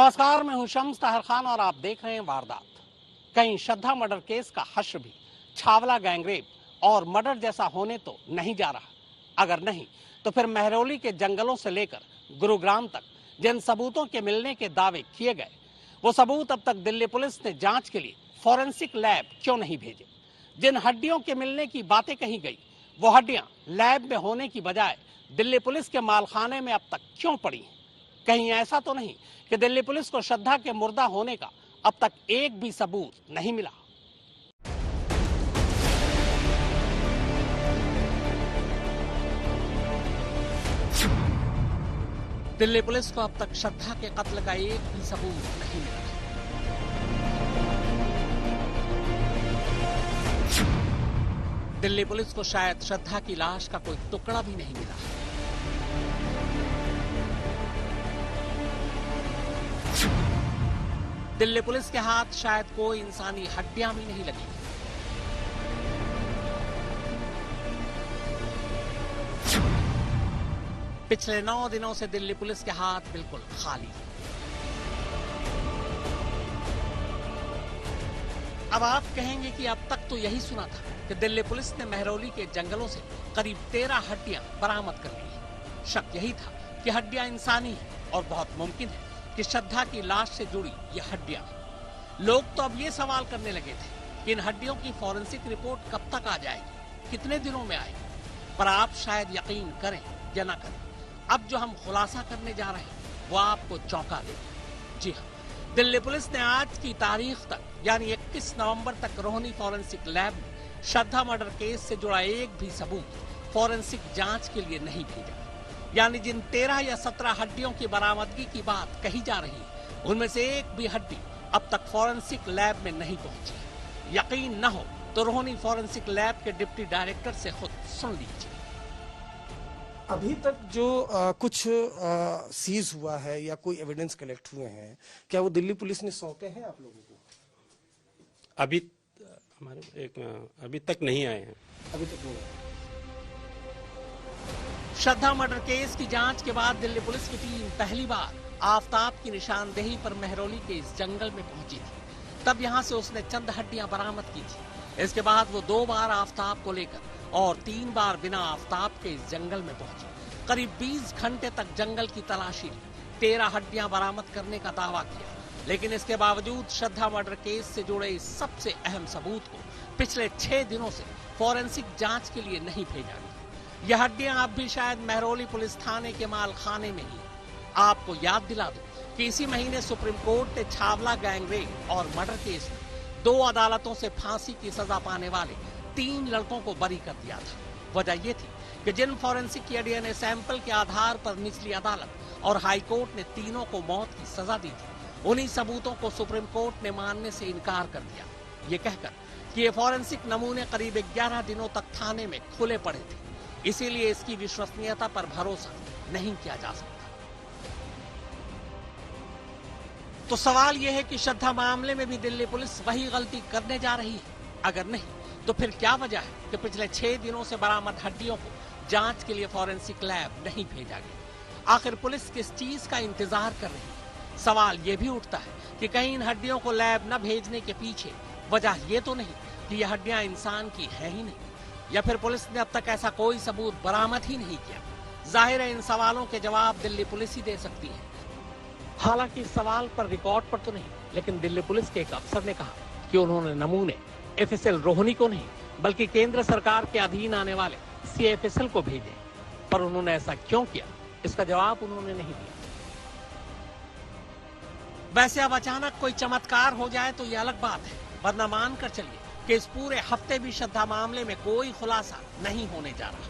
नमस्कार, मैं हूं शम्स ताहिर खान और आप देख रहे हैं वारदात। कहीं श्रद्धा मर्डर केस का हश्र भी छावला गैंगरेप और मर्डर जैसा होने तो नहीं जा रहा। अगर नहीं तो फिर महरौली के जंगलों से लेकर गुरुग्राम तक जिन सबूतों के मिलने के दावे किए गए, वो सबूत अब तक दिल्ली पुलिस ने जांच के लिए फॉरेंसिक लैब क्यों नहीं भेजे? जिन हड्डियों के मिलने की बातें कही गई, वो हड्डियां लैब में होने की बजाय दिल्ली पुलिस के मालखाने में अब तक क्यों पड़ी हैं? कहीं ऐसा तो नहीं कि दिल्ली पुलिस को श्रद्धा के मुर्दा होने का अब तक एक भी सबूत नहीं मिला? दिल्ली पुलिस को अब तक श्रद्धा के कत्ल का एक भी सबूत नहीं मिला। दिल्ली पुलिस को शायद श्रद्धा की लाश का कोई टुकड़ा भी नहीं मिला। दिल्ली पुलिस के हाथ शायद कोई इंसानी हड्डियां भी नहीं लगी। पिछले 9 दिनों से दिल्ली पुलिस के हाथ बिल्कुल खाली। अब आप कहेंगे कि अब तक तो यही सुना था कि दिल्ली पुलिस ने महरौली के जंगलों से करीब 13 हड्डियां बरामद कर ली। शक यही था कि हड्डियां इंसानी हैं और बहुत मुमकिन है कि श्रद्धा की लाश से जुड़ी ये हड्डियां। लोग तो अब ये सवाल करने लगे थे कि इन हड्डियों की फॉरेंसिक रिपोर्ट कब तक आ जाएगी, कितने दिनों में आएगी। पर आप शायद यकीन करें या ना करें, अब जो हम खुलासा करने जा रहे हैं वो आपको चौंका देगा। जी हाँ, दिल्ली पुलिस ने आज की तारीख तक यानी 21 नवंबर तक रोहिणी फॉरेंसिक लैब में श्रद्धा मर्डर केस से जुड़ा एक भी सबूत फॉरेंसिक जांच के लिए नहीं भेजा। यानी जिन 13 या 17 हड्डियों की बरामदगी की बात कही जा रही है, उनमें से एक भी हड्डी अब तक फॉरेंसिक लैब में नहीं पहुंची। यकीन न हो तो रोहिणी फॉरेंसिक लैब के डिप्टी डायरेक्टर से खुद सुन लीजिए। अभी तक जो कुछ सीज हुआ है या कोई एविडेंस कलेक्ट हुए हैं, क्या वो दिल्ली पुलिस ने सौंपे हैं आप लोगों को? अभी तक नहीं आए हैं। अभी तक नहीं आए। श्रद्धा मर्डर केस की जांच के बाद दिल्ली पुलिस की टीम पहली बार आफताब की निशानदेही पर महरौली के इस जंगल में पहुंची थी। तब यहां से उसने चंद हड्डियां बरामद की थी। इसके बाद वो 2 बार आफताब को लेकर और 3 बार बिना आफताब के इस जंगल में पहुंची। करीब 20 घंटे तक जंगल की तलाशी ली, 13 हड्डियां बरामद करने का दावा किया। लेकिन इसके बावजूद श्रद्धा मर्डर केस से जुड़े इस सबसे अहम सबूत को पिछले 6 दिनों से फॉरेंसिक जांच के लिए नहीं भेजा गया। यह हड्डियां अब भी शायद महरौली पुलिस थाने के मालखाने में ही। आपको याद दिला दूं कि इसी महीने सुप्रीम कोर्ट ने छावला गैंगरेप और मर्डर केस में 2 अदालतों से फांसी की सजा पाने वाले 3 लड़कों को बरी कर दिया था। वजह यह थी कि जिन फॉरेंसिक के डीएनए सैंपल के आधार पर निचली अदालत और हाई कोर्ट ने तीनों को मौत की सजा दी थी, उन्हीं सबूतों को सुप्रीम कोर्ट ने मानने से इनकार कर दिया, ये कहकर कि ये फॉरेंसिक नमूने करीब 11 दिनों तक थाने में खुले पड़े थे, इसीलिए इसकी विश्वसनीयता पर भरोसा नहीं किया जा सकता। तो सवाल यह है कि श्रद्धा मामले में भी दिल्ली पुलिस वही गलती करने जा रही है? अगर नहीं तो फिर क्या वजह है कि पिछले 6 दिनों से बरामद हड्डियों को जांच के लिए फॉरेंसिक लैब नहीं भेजा गया? आखिर पुलिस किस चीज का इंतजार कर रही है? सवाल यह भी उठता है कि कहीं इन हड्डियों को लैब न भेजने के पीछे वजह यह तो नहीं कि यह हड्डियां इंसान की है ही नहीं, या फिर पुलिस ने अब तक ऐसा कोई सबूत बरामद ही नहीं किया? जाहिर है इन सवालों के जवाब दिल्ली पुलिस ही दे सकती है। हालांकि इस सवाल पर रिकॉर्ड पर तो नहीं, लेकिन दिल्ली पुलिस के एक अफसर ने कहा कि उन्होंने नमूने एफएसएल रोहिणी को नहीं बल्कि केंद्र सरकार के अधीन आने वाले सीएफएसएल को भेजे। पर उन्होंने ऐसा क्यों किया, इसका जवाब उन्होंने नहीं दिया। वैसे अब अचानक कोई चमत्कार हो जाए तो यह अलग बात है, वरना मान कर चलिए कि इस पूरे हफ्ते भी श्रद्धा मामले में कोई खुलासा नहीं होने जा रहा।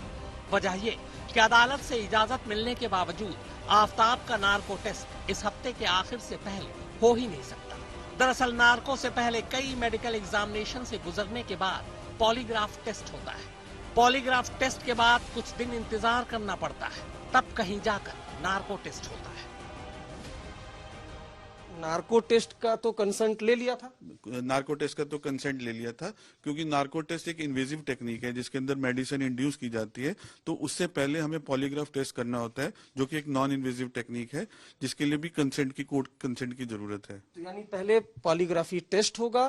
वजह ये कि अदालत से इजाजत मिलने के बावजूद आफताब का नार्को टेस्ट इस हफ्ते के आखिर से पहले हो ही नहीं सकता। दरअसल नार्को से पहले कई मेडिकल एग्जामिनेशन से गुजरने के बाद पॉलीग्राफ टेस्ट होता है। पॉलीग्राफ टेस्ट के बाद कुछ दिन इंतजार करना पड़ता है, तब कहीं जाकर नार्को टेस्ट होता है। नार्को टेस्ट का तो कंसेंट ले लिया था। नार्को टेस्ट का तो कंसेंट ले लिया था, क्योंकि नार्को टेस्ट एक इन्वेजिव टेक्निक है जिसके अंदर मेडिसिन इंड्यूस की जाती है, तो उससे पहले हमें पॉलीग्राफ टेस्ट करना होता है, जो कि एक नॉन इन्वेजिव टेक्निक है, जिसके लिए भी कोर्ट कंसेंट की जरूरत है। तो यानी पहले पॉलीग्राफी टेस्ट होगा,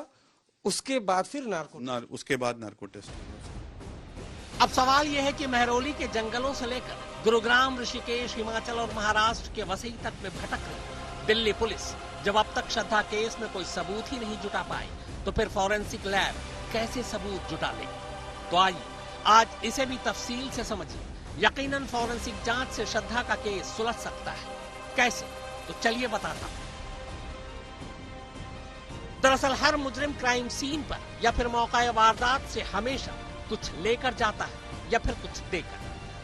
उसके बाद फिर उसके बाद नार्को टेस्ट। अब सवाल यह है कि महरौली के जंगलों से लेकर गुरुग्राम, ऋषिकेश, हिमाचल और महाराष्ट्र के वसई तक में भटक रही दिल्ली पुलिस जब अब तक श्रद्धा केस में कोई सबूत ही नहीं जुटा पाई, तो फिर फॉरेंसिक लैब कैसे सबूत जुटा लेगी? तो आइए आज इसे भी तफसील से समझिए। यकीनन फॉरेंसिक जांच से श्रद्धा का केस सुलझ सकता है। कैसे? तो चलिए बताता हूं। दरअसल हर मुजरिम क्राइम सीन पर या फिर मौका वारदात से हमेशा कुछ लेकर जाता है या फिर कुछ देकर।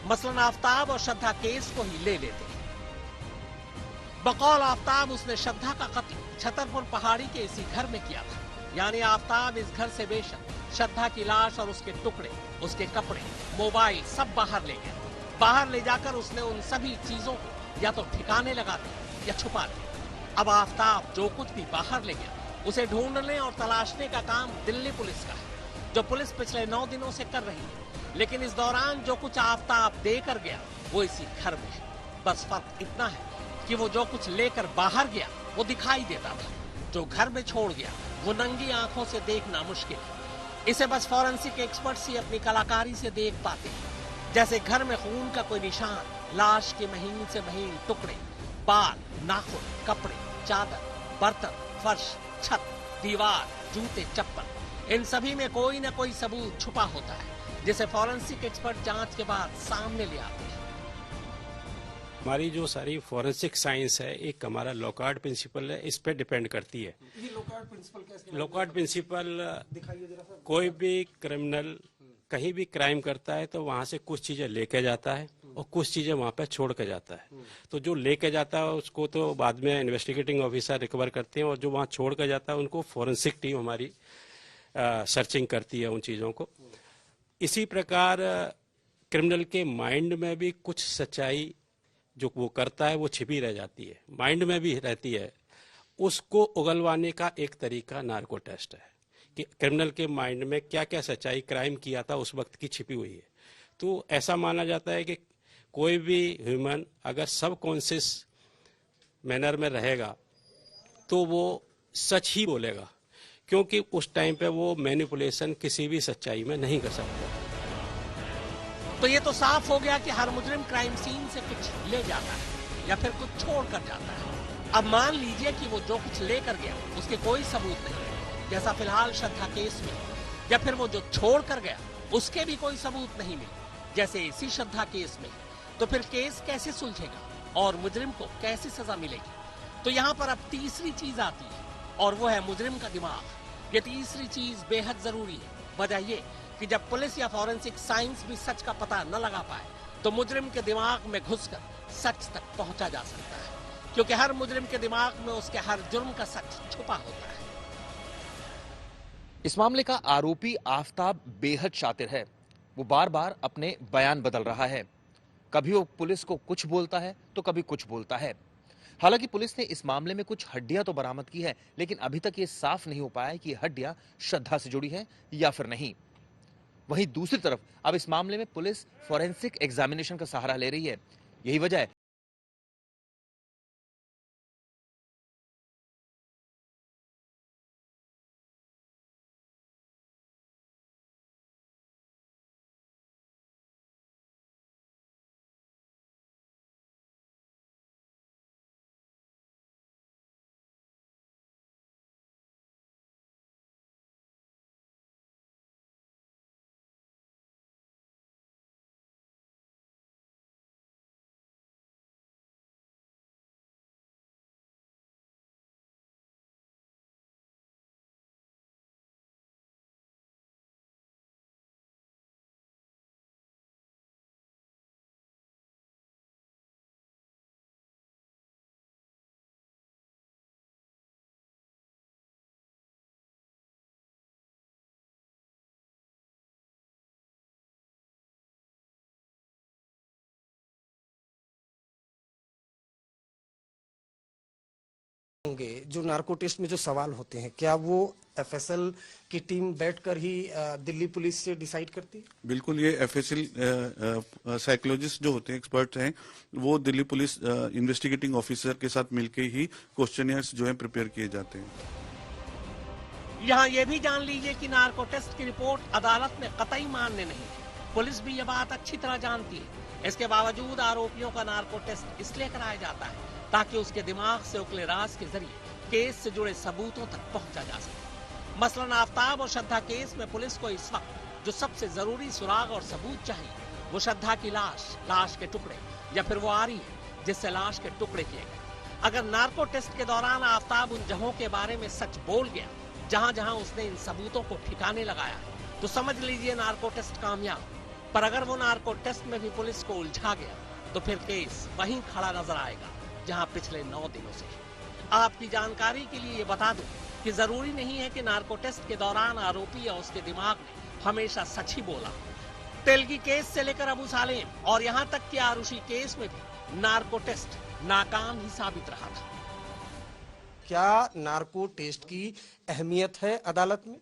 मसलन आफ्ताब और श्रद्धा केस को ही ले लेते हैं। बकौल आफ्ताब, उसने श्रद्धा का कत्ल छतरपुर पहाड़ी के इसी घर में किया था। यानी आफ्ताब इस घर से बेशक श्रद्धा की लाश और उसके टुकड़े, उसके कपड़े, मोबाइल सब बाहर ले गया। बाहर ले जाकर उसने उन सभी चीजों को या तो ठिकाने लगा दिया या छुपा दिया। अब आफ्ताब जो कुछ भी बाहर ले गया, उसे ढूंढने और तलाशने का काम दिल्ली पुलिस का है, जो पुलिस पिछले 9 दिनों से कर रही है। लेकिन इस दौरान जो कुछ आफ्ताब देकर गया वो इसी घर में है। बस फर्क इतना है कि वो जो कुछ लेकर बाहर गया वो दिखाई देता था, जो घर में छोड़ गया वो नंगी आंखों से देखना मुश्किल है। इसे बस फॉरेंसिक एक्सपर्ट्स ही अपनी कलाकारी से देख पाते हैं। जैसे घर में खून का कोई निशान, लाश के महीन से महीन टुकड़े, बाल, नाखून, कपड़े, चादर, बर्तन, फर्श, छत, दीवार, जूते, चप्पल, इन सभी में कोई ना कोई सबूत छुपा होता है, जिसे फॉरेंसिक एक्सपर्ट जांच के बाद सामने ले आते हैं। हमारी जो सारी फॉरेंसिक साइंस है, एक हमारा लॉकहार्ट प्रिंसिपल है, इस पे डिपेंड करती है। ये लॉकहार्ट प्रिंसिपल कैसे? लॉकहार्ट प्रिंसिपल, दिखाइए जरा सा। कोई भी क्रिमिनल कहीं भी क्राइम करता है तो वहां से कुछ चीजें लेके जाता है और कुछ चीजें वहां पे छोड़ के जाता है। तो जो लेके जाता है उसको तो बाद में इन्वेस्टिगेटिंग ऑफिसर रिकवर करते हैं, और जो वहां छोड़ के जाता है उनको फॉरेंसिक टीम हमारी सर्चिंग करती है उन चीजों को। इसी प्रकार क्रिमिनल के माइंड में भी कुछ सच्चाई जो वो करता है वो छिपी रह जाती है, माइंड में भी रहती है। उसको उगलवाने का एक तरीका नार्को टेस्ट है कि क्रिमिनल के माइंड में क्या क्या सच्चाई क्राइम किया था उस वक्त की छिपी हुई है। तो ऐसा माना जाता है कि कोई भी ह्यूमन अगर सब कॉन्शियस मैनर में रहेगा तो वो सच ही बोलेगा, क्योंकि उस टाइम पे वो मैनिपुलेशन किसी भी सच्चाई में नहीं कर सकता। तो ये तो साफ हो गया कि हर मुजरिम क्राइम सीन से कुछ ले जाता है या फिर कुछ छोड़ कर जाता है। अब मान लीजिए कि वो जो कुछ लेकर गया उसके कोई सबूत नहीं, जैसा फिलहाल श्रद्धा केस में, या फिर वो जो छोड़ कर गया उसके भी कोई सबूत नहीं मिले, जैसे इसी श्रद्धा केस में। तो फिर केस कैसे सुलझेगा और मुजरिम को कैसे सजा मिलेगी? तो यहाँ पर अब तीसरी चीज आती है, और वो है मुजरिम का दिमाग। ये तीसरी चीज बेहद जरूरी है। वजह ये कि जब पुलिस या फॉरेंसिक साइंस भी सच का पता न लगा पाए, तो मुजरिम के दिमाग में घुसकर सच तक पहुंचा जा सकता है, क्योंकि हर मुजरिम के दिमाग में उसके हर जुर्म का सच छुपा होता है। इस मामले का आरोपी आफ्ताब बेहद शातिर है। वो बार बार अपने बयान बदल रहा है। कभी वो पुलिस को कुछ बोलता है तो कभी कुछ बोलता है। हालांकि पुलिस ने इस मामले में कुछ हड्डियां तो बरामद की है, लेकिन अभी तक ये साफ नहीं हो पाया कि ये हड्डियां श्रद्धा से जुड़ी हैं या फिर नहीं। वहीं दूसरी तरफ अब इस मामले में पुलिस फॉरेंसिक एग्जामिनेशन का सहारा ले रही है। यही वजह है होंगे जो नार्को टेस्ट में जो सवाल होते हैं, क्या वो एफएसएल की टीम बैठकर ही दिल्ली पुलिस से डिसाइड करती है? बिल्कुल, ये एफएसएल साइकोलॉजिस्ट जो होते हैं, एक्सपर्ट हैं, वो दिल्ली पुलिस इन्वेस्टिगेटिंग ऑफिसर के साथ मिलकर ही क्वेश्चनियर्स जो है प्रिपेयर किए जाते हैं। यहाँ ये भी जान लीजिए कि नार्को टेस्ट की रिपोर्ट अदालत में कतई मान्य नहीं है। पुलिस भी ये बात अच्छी तरह जानती है। इसके बावजूद आरोपियों का नार्को टेस्ट इसलिए कराया जाता है ताकि उसके दिमाग से उकले राज के जरिए केस से जुड़े सबूतों तक पहुंचा जा सके। मसलन आफ्ताब और श्रद्धा केस में पुलिस को इस वक्त जो सबसे जरूरी सुराग और सबूत चाहिए वो श्रद्धा की लाश के टुकड़े या फिर वो आरी है जिससे लाश के टुकड़े किए गए। अगर नार्को टेस्ट के दौरान आफ्ताब उन जगहों के बारे में सच बोल गया जहां जहां उसने इन सबूतों को ठिकाने लगाया तो समझ लीजिए नार्को टेस्ट कामयाब। पर अगर वो नार्को टेस्ट में भी पुलिस को उलझा गया तो फिर केस वहीं खड़ा नजर आएगा जहां पिछले 9 दिनों से। आपकी जानकारी के लिए ये बता दूं कि जरूरी नहीं है कि नार्को टेस्ट के दौरान आरोपी या उसके दिमाग ने हमेशा सच ही बोला। तेलगी केस से लेकर अबू सालेम और यहाँ तक कि आरुषि केस में भी नार्को टेस्ट नाकाम ही साबित रहा था। क्या नार्को टेस्ट की अहमियत है अदालत में?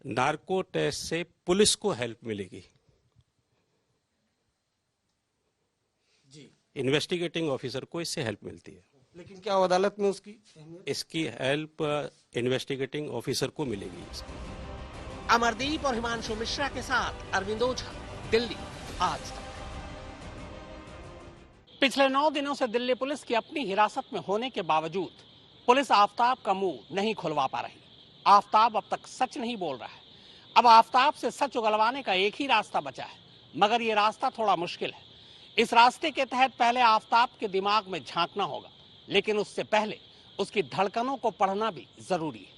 नार्को टेस्ट से पुलिस को हेल्प मिलेगी, जी, इन्वेस्टिगेटिंग ऑफिसर को इससे हेल्प मिलती है। लेकिन क्या अदालत में उसकी अहमियत? इसकी हेल्प इन्वेस्टिगेटिंग ऑफिसर को मिलेगी। अमरदीप और हिमांशु मिश्रा के साथ अरविंद ओझा, दिल्ली आज तक। पिछले 9 दिनों से दिल्ली पुलिस की अपनी हिरासत में होने के बावजूद पुलिस आफ्ताब का मुंह नहीं खुलवा पा रही। आफ्ताब अब तक सच नहीं बोल रहा है। अब आफ्ताब से सच उगलवाने का एक ही रास्ता बचा है, मगर ये रास्ता थोड़ा मुश्किल है। इस रास्ते के तहत पहले आफ्ताब के दिमाग में झांकना होगा, लेकिन उससे पहले उसकी धड़कनों को पढ़ना भी जरूरी है।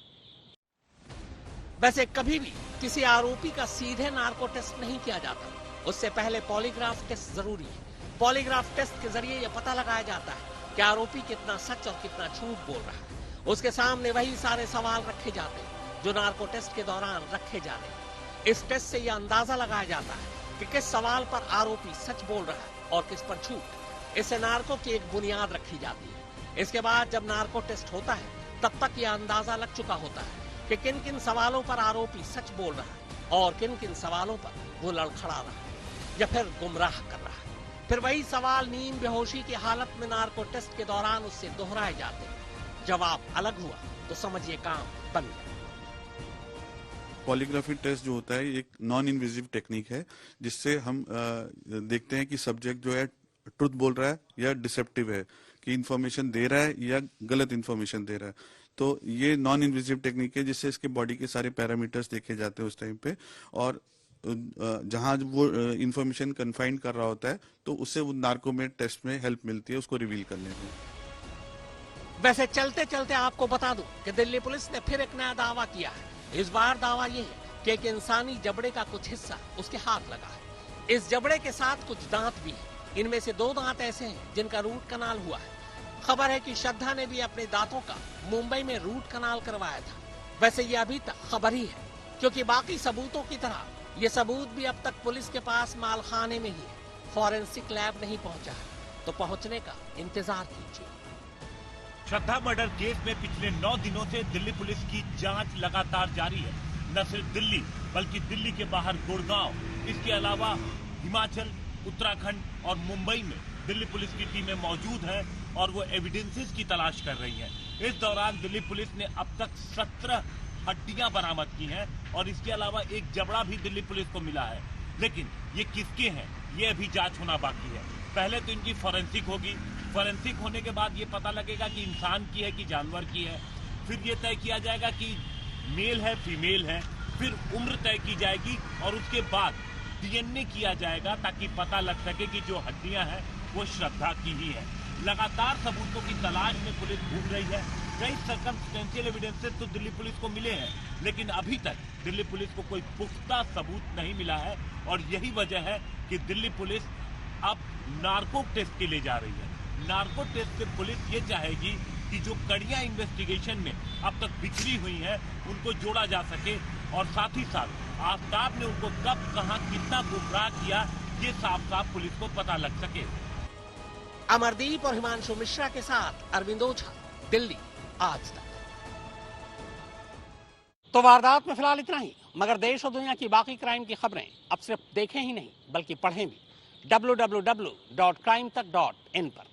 वैसे कभी भी किसी आरोपी का सीधे नार्को टेस्ट नहीं किया जाता, उससे पहले पॉलीग्राफ टेस्ट जरूरी है। पॉलीग्राफ टेस्ट के जरिए यह पता लगाया जाता है कि आरोपी कितना सच और कितना झूठ बोल रहा है। उसके सामने वही सारे सवाल रखे जाते हैं जो नार्को टेस्ट के दौरान रखे जा रहे हैं। इस टेस्ट से यह अंदाजा लगाया जाता है कि किस सवाल पर आरोपी सच बोल रहा है और किस पर झूठ। इससे नार्को की एक बुनियाद रखी जाती है। इसके बाद जब नार्को टेस्ट होता है तब तक यह अंदाजा लग चुका होता है कि किन किन सवालों पर आरोपी सच बोल रहा है और किन किन सवालों पर वो लड़खड़ा रहा है या फिर गुमराह कर रहा है। फिर वही सवाल नींद बेहोशी की हालत में नार्को टेस्ट के दौरान उससे दोहराए जाते हैं। जवाब अलग हुआ तो समझिए काम बन गया। पॉलीग्राफी टेस्ट जो होता है एक नॉन इन्वेजिव टेक्निक है जिससे हम देखते हैं कि सब्जेक्ट जो है ट्रुथ बोल रहा है या डिसेप्टिव है, कि इंफॉर्मेशन दे रहा है या गलत इंफॉर्मेशन दे रहा है। तो ये नॉन इन्वेजिव टेक्निक है जिससे इसके बॉडी के सारे पैरामीटर्स देखे जाते हैं उस टाइम पे, और जहां वो इंफॉर्मेशन कन्फाइंड कर रहा होता है तो उससे वो नार्को में टेस्ट में हेल्प मिलती है उसको रिवील करने में। वैसे चलते चलते आपको बता दूं कि दिल्ली पुलिस ने फिर एक नया दावा किया है। इस बार दावा ये है कि एक इंसानी जबड़े का कुछ हिस्सा उसके हाथ लगा है। इस जबड़े के साथ कुछ दांत भी है। इनमें से 2 दांत ऐसे हैं जिनका रूट कनाल हुआ है। खबर है कि श्रद्धा ने भी अपने दांतों का मुंबई में रूट कनाल करवाया था। वैसे ये अभी तक खबर ही है, क्योंकि बाकी सबूतों की तरह ये सबूत भी अब तक पुलिस के पास मालखाने में ही है। फॉरेंसिक लैब नहीं पहुंचा है, तो पहुंचने का इंतजार कीजिए। श्रद्धा मर्डर केस में पिछले 9 दिनों से दिल्ली पुलिस की जांच लगातार जारी है। न सिर्फ दिल्ली बल्कि दिल्ली के बाहर गुड़गांव, इसके अलावा हिमाचल, उत्तराखंड और मुंबई में दिल्ली पुलिस की टीमें मौजूद हैं और वो एविडेंसेस की तलाश कर रही हैं। इस दौरान दिल्ली पुलिस ने अब तक 17 हड्डियां बरामद की हैं और इसके अलावा एक जबड़ा भी दिल्ली पुलिस को मिला है। लेकिन ये किसके हैं ये अभी जांच होना बाकी है। पहले तो इनकी फॉरेंसिक होगी। फॉरेंसिक होने के बाद ये पता लगेगा कि इंसान की है कि जानवर की है। फिर ये तय किया जाएगा कि मेल है फीमेल है। फिर उम्र तय की जाएगी और उसके बाद डीएनए किया जाएगा ताकि पता लग सके कि जो हड्डियां हैं वो श्रद्धा की ही है। लगातार सबूतों की तलाश में पुलिस घूम रही है। कई सर्कमस्टेंशियल एविडेंसेस तो दिल्ली पुलिस को मिले हैं, लेकिन अभी तक दिल्ली पुलिस को कोई पुख्ता सबूत नहीं मिला है और यही वजह है कि दिल्ली पुलिस अब नार्को टेस्ट के लिए जा रही है। नार्को टेस्ट से पुलिस ये चाहेगी कि जो कड़ियां इन्वेस्टिगेशन में अब तक बिखरी हुई हैं उनको जोड़ा जा सके और साथ ही साथ आफ्ताब ने उनको कब कहां कितना गुमराह किया ये साफ साफ पुलिस को पता लग सके। अमरदीप और हिमांशु मिश्रा के साथ अरविंद ओझा, दिल्ली आज तक। तो वारदात में फिलहाल इतना ही, मगर देश और दुनिया की बाकी क्राइम की खबरें अब सिर्फ देखें ही नहीं बल्कि पढ़ें भी www.crimetak.in पर।